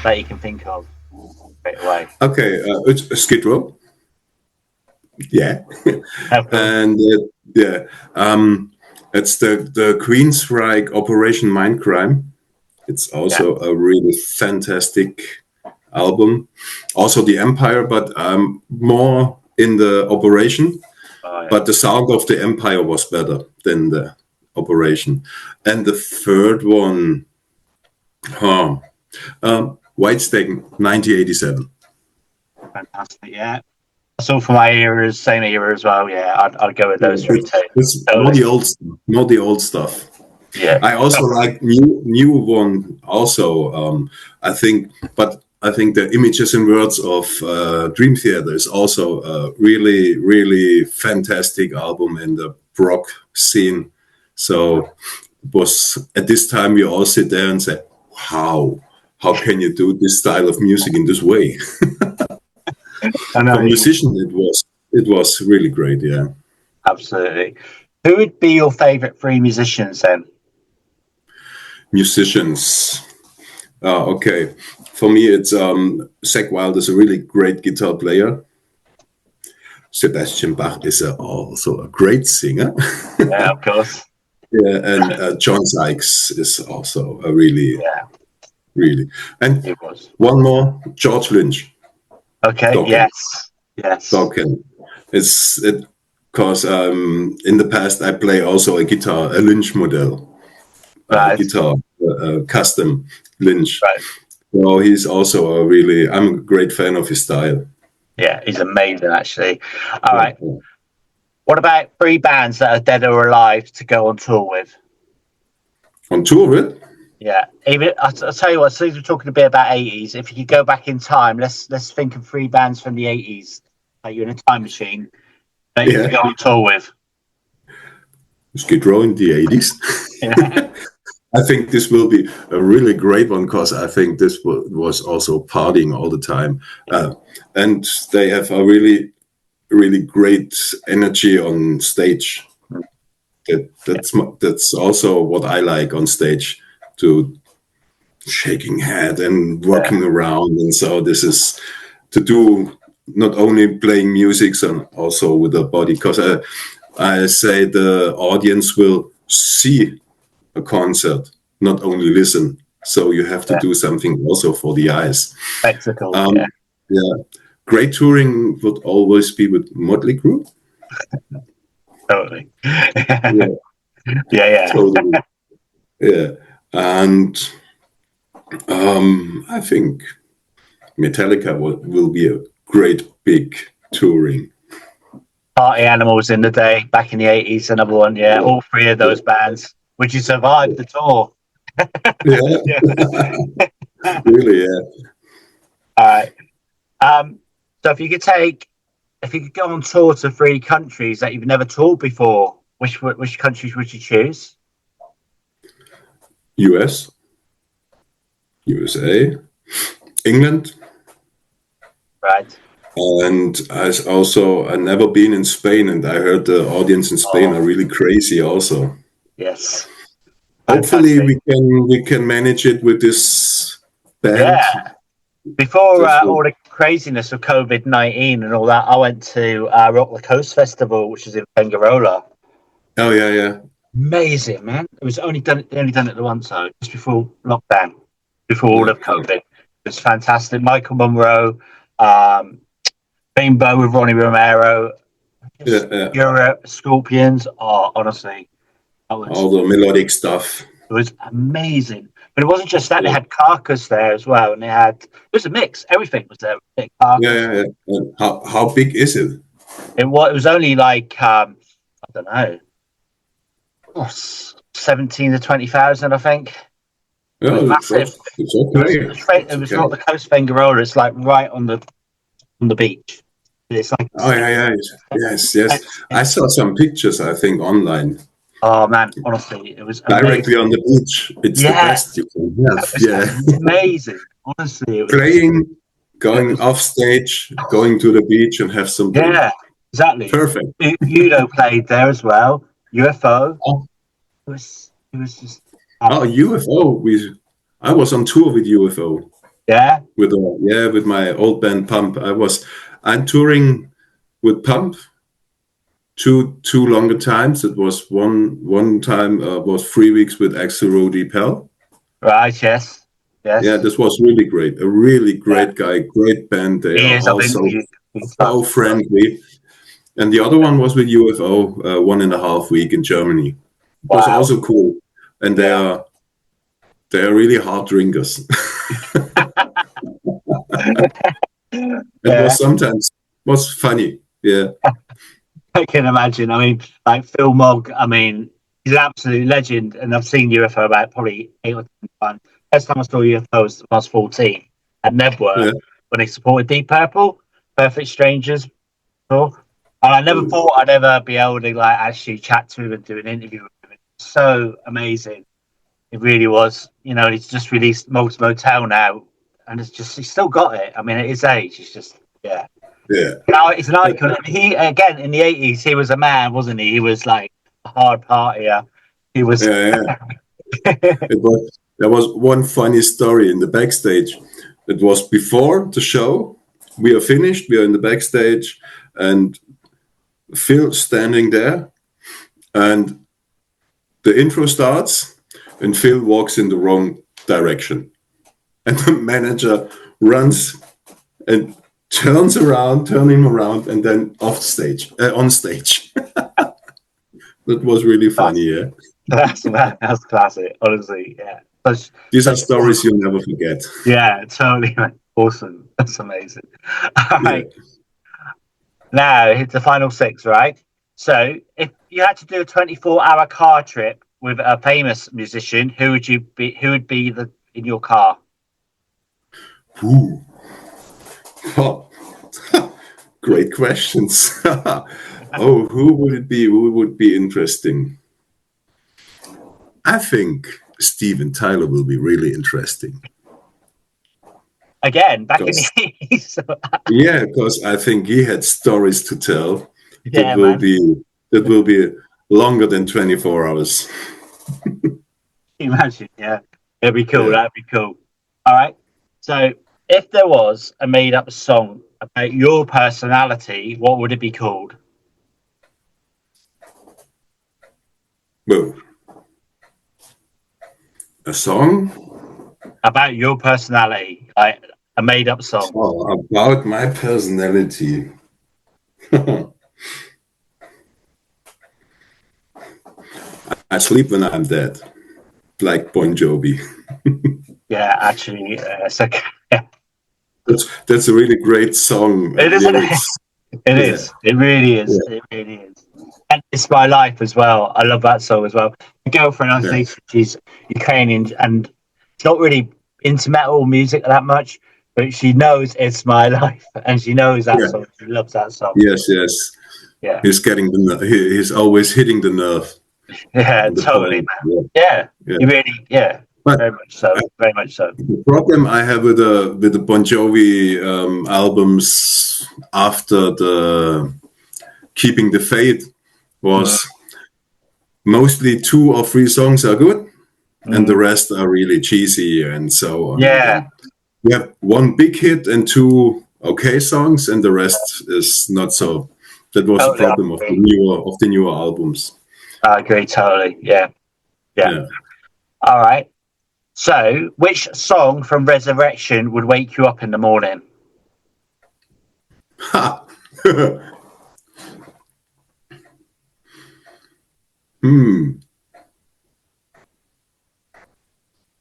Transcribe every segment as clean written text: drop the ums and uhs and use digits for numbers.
that you can think of straight away? Okay, it's Skid Row. Yeah. And it's the Queensryche Operation Mindcrime. It's also a really fantastic album. Also the Empire, but more in the Operation. But the sound of the Empire was better than the Operation. And the third one, Whitesnake 1987. Fantastic, yeah. That's all for my eras, same era as well. Yeah, I'd go with those three too. It's not the old stuff. Yeah. I also like new one also. I think the Images and Words of Dream Theater is also a really, really fantastic album in the rock scene. So it was at this time you all sit there and say, "Wow, how can you do this style of music in this way?" For a musician, it was really great. Yeah, absolutely. Who would be your favorite three musicians then? Musicians. Okay. For me, it's Zakk Wylde is a really great guitar player. Sebastian Bach is also a great singer. Yeah, of course. Yeah, and John Sykes is also a really. And one more, George Lynch. Okay. Dokken. Yes. Dokken. It's because in the past I play also a Lynch model. Right. Guitar, custom Lynch. Right. So he's also I'm a great fan of his style. Yeah, he's amazing, actually. All right. What about three bands that are dead or alive to go on tour with? On tour with? Yeah. Even I'll tell you what. Since we're talking a bit about 80s, if you could go back in time, let's think of three bands from the 80s that you're in a time machine that you could go on tour with. Skid Row in the 80s. Yeah. I think this will be a really great one because I think this was also partying all the time. And they have a really, really great energy on stage. That's also what I like on stage, to shaking head and walking around. And so this is to do not only playing music, and also with the body, because I say the audience will see a concert, not only listen. So you have to do something also for the eyes. Spectacle. Great touring would always be with Motley Crue. Totally. Totally. Yeah. And I think Metallica will be a great big touring. Party Animals in the day, back in the 80s, another one. Yeah, all three of those bands. Would you survive the tour? Really, yeah. All right. So if you could go on tour to three countries that you've never toured before, which countries would you choose? USA, England. Right. And I've never been in Spain, and I heard the audience in Spain are really crazy also. Yes. Hopefully we can manage it with this band. Yeah. Before all the craziness of COVID-19 and all that, I went to Rock the Coast Festival, which is in Bengarola. Oh yeah. Amazing, man. It was only done it the once, so just before lockdown, before all of COVID. It was fantastic. Michael Monroe, Rainbow with Ronnie Romero, Europe, Scorpions. Oh, honestly, all the melodic stuff. It was amazing. But it wasn't just that; they had Carcass there as well, and it was a mix. Everything was there. Yeah. How big is it? It was only like I don't know, 17 to 20,000, I think. Yeah, it was massive. It's okay. It was not the coast Bengarola. It's like right on the beach. It's like yes. I saw some pictures, I think, online. Oh man, honestly, it was directly on the beach. It's the best you can have. Yeah, amazing. Honestly, it was playing, going off stage, going to the beach, and have some. Yeah, exactly. Perfect. Udo played there as well. UFO. Oh. It was just. UFO. I was on tour with UFO. Yeah. With my old band Pump. I'm touring with Pump two longer times. It was one time was 3 weeks with Axel Rudi Pell. Right. Yes. Yeah, this was really great. A really great guy, great band. They He are is. I also think so friendly. And the other one was with UFO, 1.5 week in Germany. It was also cool. And they are really hard drinkers. It was funny. Yeah. I can imagine. I mean, like Phil Mogg, I mean, he's an absolute legend, and I've seen UFO about probably 8 or 10 times. First time I saw UFO was when I was 14 at Nebworth when they supported Deep Purple, Perfect Strangers. And I never thought I'd ever be able to like actually chat to him and do an interview with him. It's so amazing. It really was. You know, he's just released Motel now, and he's still got it. I mean, at his age, he's just Yeah. Now it's an icon. He again in the 80s, he was a man, wasn't he? He was like a hard partier. He was. Yeah. There was one funny story in the backstage. It was before the show. We are finished. We are in the backstage, and Phil standing there, and the intro starts, and Phil walks in the wrong direction, and the manager runs and turns him around, and then on stage. That was really funny, yeah. That's classic, honestly. Yeah, these are stories you'll never forget. Yeah, totally. Awesome. That's amazing. All right. Now it's the final 6, right? So, if you had to do a 24-hour car trip with a famous musician, who would be in your car? Ooh. Oh. Great questions. Who would it be? Who would be interesting? I think Steven Tyler will be really interesting. Again, back in the 80s. Yeah, because I think he had stories to tell that will be longer than 24 hours. Imagine, yeah. It'd be cool. Yeah. That'd be cool. All right. So, if there was a made-up song about your personality, what would it be called? Well, a song about your personality, like a made-up song. Oh, about my personality. I sleep when I'm dead, like Bon Jovi. Yeah, actually, it's okay. That's a really great song. It is. It is. It really is. Yeah. It really is. And It's My Life as well. I love that song as well. My girlfriend, she's Ukrainian, and she's not really into metal music that much, but she knows It's My Life, and she knows that song. She loves that song. Yes. Yeah. He's always hitting the nerve. Yeah, totally, man. Yeah. He really, but very much so. Very much so. The problem I have with the Bon Jovi albums after the Keeping the Faith was mostly 2 or 3 songs are good, and the rest are really cheesy and so on. Yeah. We have 1 big hit and 2 okay songs, and the rest is not so. That was the problem of the newer albums. I agree totally. Yeah. All right. So, which song from Resurrection would wake you up in the morning?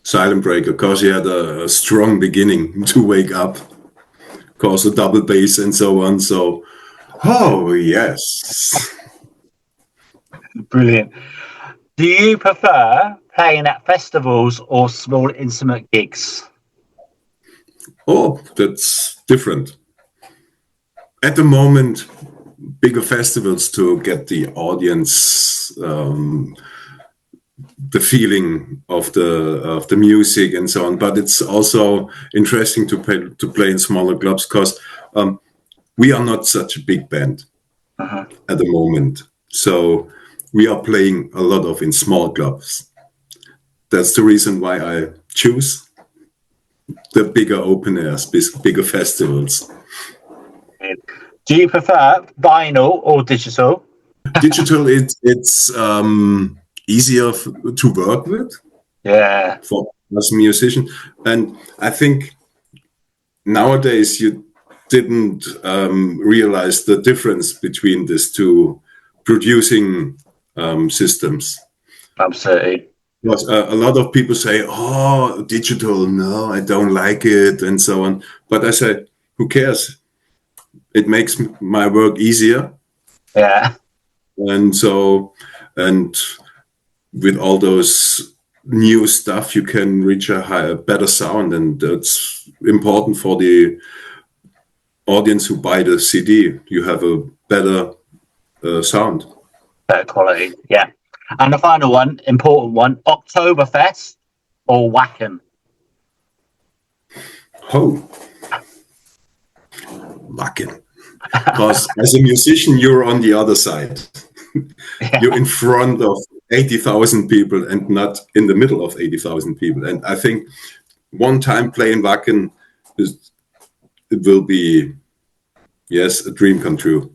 Silent Breaker, because he had a strong beginning to wake up, because the double bass and so on. So, yes. Brilliant. Do you prefer playing at festivals or small intimate gigs? Oh, that's different. At the moment, bigger festivals to get the audience, the feeling of the music and so on. But it's also interesting to play in smaller clubs, because we are not such a big band at the moment. So we are playing a lot in small clubs. That's the reason why I choose the bigger open airs, bigger festivals. Do you prefer vinyl or digital? Digital, it's easier to work with. Yeah. For us musicians, and I think nowadays you didn't realize the difference between these two producing systems. Absolutely. Because a lot of people say, "Oh, digital, no, I don't like it," and so on. But I say, who cares? It makes my work easier. Yeah. And so, and with all those new stuff, you can reach a better sound, and that's important for the audience who buy the CD. You have a better sound. Better quality, yeah. And the final one, important one, Oktoberfest or Wacken? Oh, Wacken. Because as a musician, you're on the other side. Yeah. You're in front of 80,000 people and not in the middle of 80,000 people. And I think one time playing Wacken, it will be, yes, a dream come true.